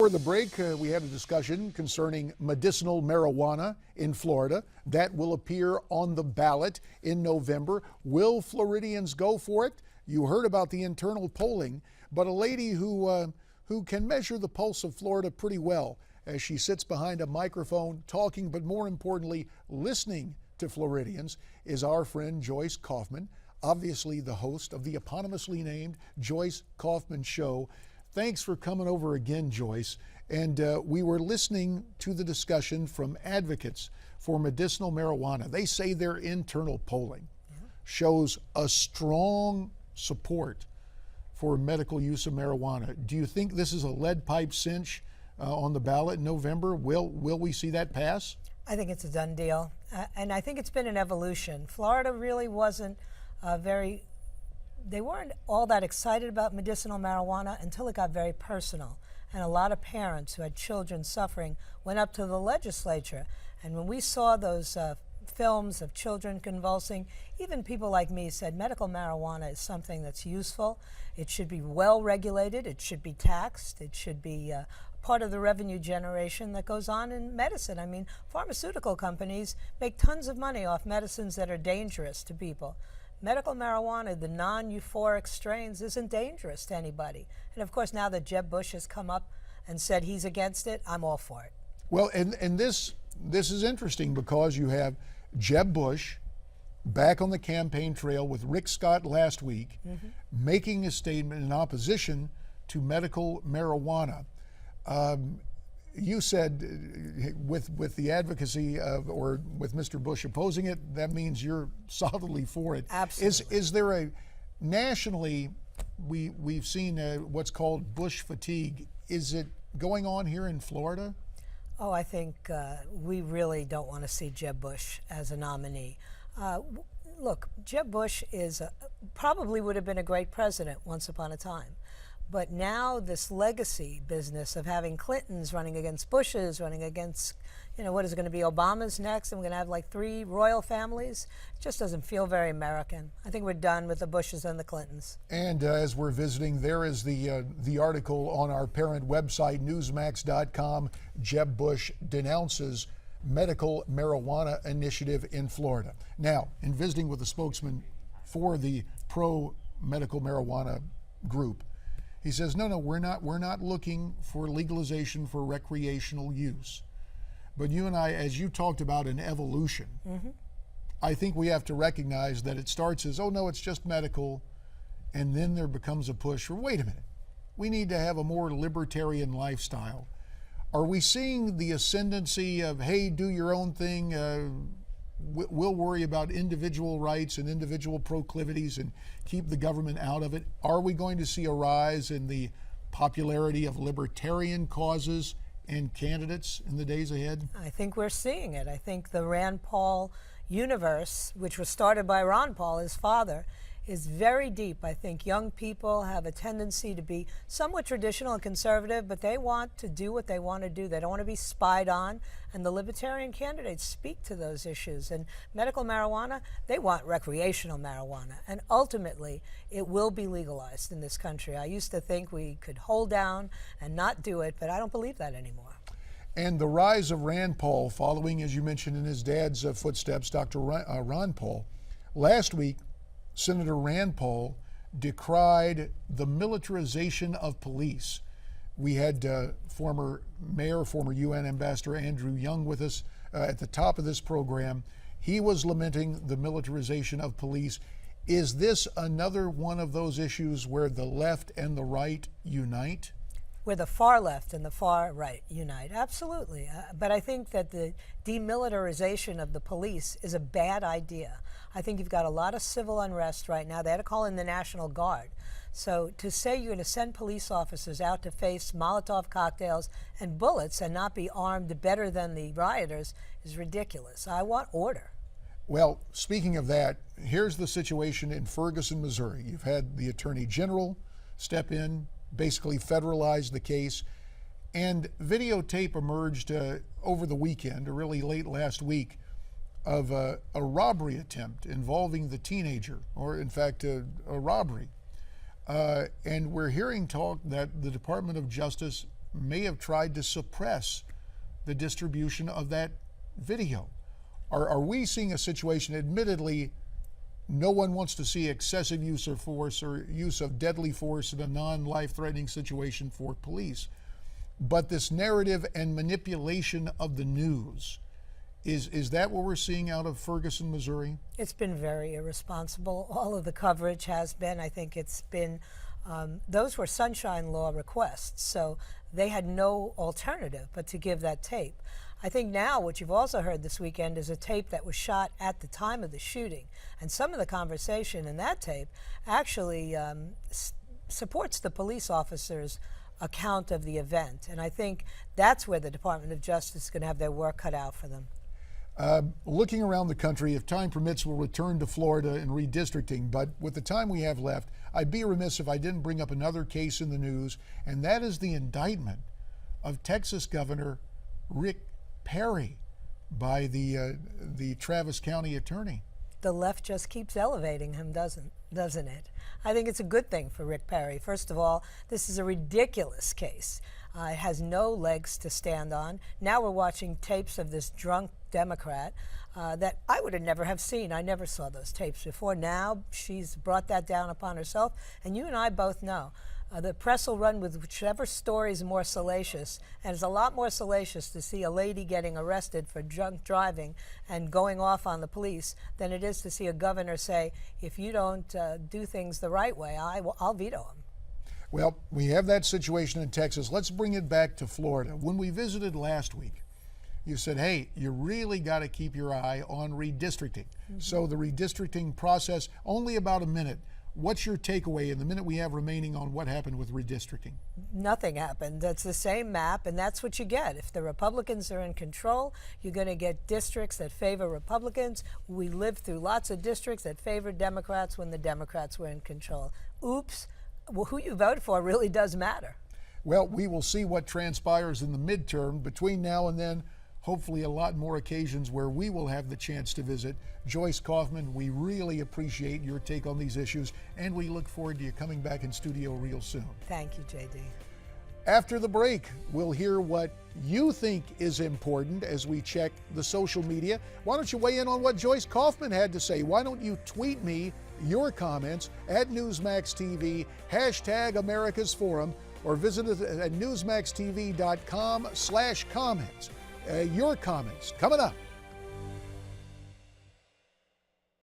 For the break, we had a discussion concerning medicinal marijuana in Florida. That will appear on the ballot in November. Will Floridians go for it? You heard about the internal polling, but a lady who can measure the pulse of Florida pretty well as she sits behind a microphone talking, but more importantly, listening to Floridians, is our friend Joyce Kaufman, obviously the host of the eponymously named Joyce Kaufman Show. Thanks for coming over again, Joyce. And we were listening to the discussion from advocates for medicinal marijuana. They say their internal polling shows a strong support for medical use of marijuana. Do you think this is a lead pipe cinch on the ballot in November? Will we see that pass? I think it's a done deal. And I think it's been an evolution. Florida really wasn't they weren't all that excited about medicinal marijuana until it got very personal. And a lot of parents who had children suffering went up to the legislature. And when we saw those films of children convulsing, even people like me said medical marijuana is something that's useful. It should be well regulated. It should be taxed. It should be part of the revenue generation that goes on in medicine. I mean, pharmaceutical companies make tons of money off medicines that are dangerous to people. Medical marijuana, the non-euphoric strains, isn't dangerous to anybody. And of course, now that Jeb Bush has come up and said he's against it, I'm all for it. Well, and this is interesting because you have Jeb Bush back on the campaign trail with Rick Scott last week, making a statement in opposition to medical marijuana. You said with the advocacy or with Mr. Bush opposing it, that means you're solidly for it. Absolutely. Is there nationally, we've seen what's called Bush fatigue. Is it going on here in Florida? Oh, I think we really don't want to see Jeb Bush as a nominee. Look, Jeb Bush probably would have been a great president once upon a time. But now this legacy business of having Clintons running against Bushes, running against, what is it going to be, Obama's next, and we're going to have like 3 royal families, it just doesn't feel very American. I think we're done with the Bushes and the Clintons. And as we're visiting, there is the article on our parent website, newsmax.com. Jeb Bush denounces medical marijuana initiative in Florida. Now, in visiting with the spokesman for the pro-medical marijuana group, he says, no, we're not looking for legalization for recreational use. But you and I, as you talked about an evolution, I think we have to recognize that it starts as, oh no, it's just medical, and then there becomes a push for, wait a minute, we need to have a more libertarian lifestyle. Are we seeing the ascendancy of, hey, do your own thing, we'll worry about individual rights and individual proclivities and keep the government out of it? Are we going to see a rise in the popularity of libertarian causes and candidates in the days ahead? I think we're seeing it. I think the Rand Paul universe, which was started by Ron Paul, his father, is very deep. I think young people have a tendency to be somewhat traditional and conservative, but they want to do what they want to do. They don't want to be spied on, and the libertarian candidates speak to those issues. And medical marijuana, they want recreational marijuana, and ultimately it will be legalized in this country. I used to think we could hold down and not do it, but I don't believe that anymore. And the rise of Rand Paul, following, as you mentioned, in his dad's footsteps, Dr. Ron Paul. Last week, Senator Rand Paul decried the militarization of police. We had former UN Ambassador Andrew Young with us at the top of this program. He was lamenting the militarization of police. Is this another one of those issues where the left and the right unite? Where the far left and the far right unite, absolutely. But I think that the demilitarization of the police is a bad idea. I think you've got a lot of civil unrest right now. They had to call in the National Guard. So to say you're going to send police officers out to face Molotov cocktails and bullets and not be armed better than the rioters is ridiculous. I want order. Well, speaking of that, here's the situation in Ferguson, Missouri. You've had the Attorney General step in, basically federalize the case, and videotape emerged over the weekend, or really late last week, of a robbery attempt involving the teenager, or in fact a robbery. And we're hearing talk that the Department of Justice may have tried to suppress the distribution of that video. Are we seeing a situation, admittedly, no one wants to see excessive use of force or use of deadly force in a non-life-threatening situation for police, but this narrative and manipulation of the news, is that what we're seeing out of Ferguson, Missouri? It's been very irresponsible. All of the coverage has been. I think it's been, those were sunshine law requests, so they had no alternative but to give that tape. I think now what you've also heard this weekend is a tape that was shot at the time of the shooting. And some of the conversation in that tape actually supports the police officer's account of the event. And I think that's where the Department of Justice is going to have their work cut out for them. Looking around the country, if time permits, we'll return to Florida and redistricting. But with the time we have left, I'd be remiss if I didn't bring up another case in the news, and that is the indictment of Texas Governor Rick Perry by the Travis County attorney. The left just keeps elevating him, doesn't it? I think it's a good thing for Rick Perry. First of all, this is a ridiculous case. It has no legs to stand on. Now we're watching tapes of this drunk Democrat that I would have never have seen. I never saw those tapes before. Now she's brought that down upon herself, and you and I both know the press will run with whichever story is more salacious, and it's a lot more salacious to see a lady getting arrested for drunk driving and going off on the police than it is to see a governor say, if you don't do things the right way, I'll veto them. Well, we have that situation in Texas. Let's bring it back to Florida. When we visited last week, you said, hey, you really got to keep your eye on redistricting. So the redistricting process, only about a minute. What's your takeaway in the minute we have remaining on what happened with redistricting? Nothing happened. That's the same map, and that's what you get. If the Republicans are in control, you're going to get districts that favor Republicans. We lived through lots of districts that favored Democrats when the Democrats were in control. Oops. Well, who you vote for really does matter. Well, we will see what transpires in the midterm. Between now and then, hopefully a lot more occasions where we will have the chance to visit. Joyce Kaufman, we really appreciate your take on these issues, and we look forward to you coming back in studio real soon. Thank you, JD. After the break, we'll hear what you think is important as we check the social media. Why don't you weigh in on what Joyce Kaufman had to say? Why don't you tweet me your comments at Newsmax TV, hashtag America's Forum, or visit us at newsmaxtv.com/comments. Your comments coming up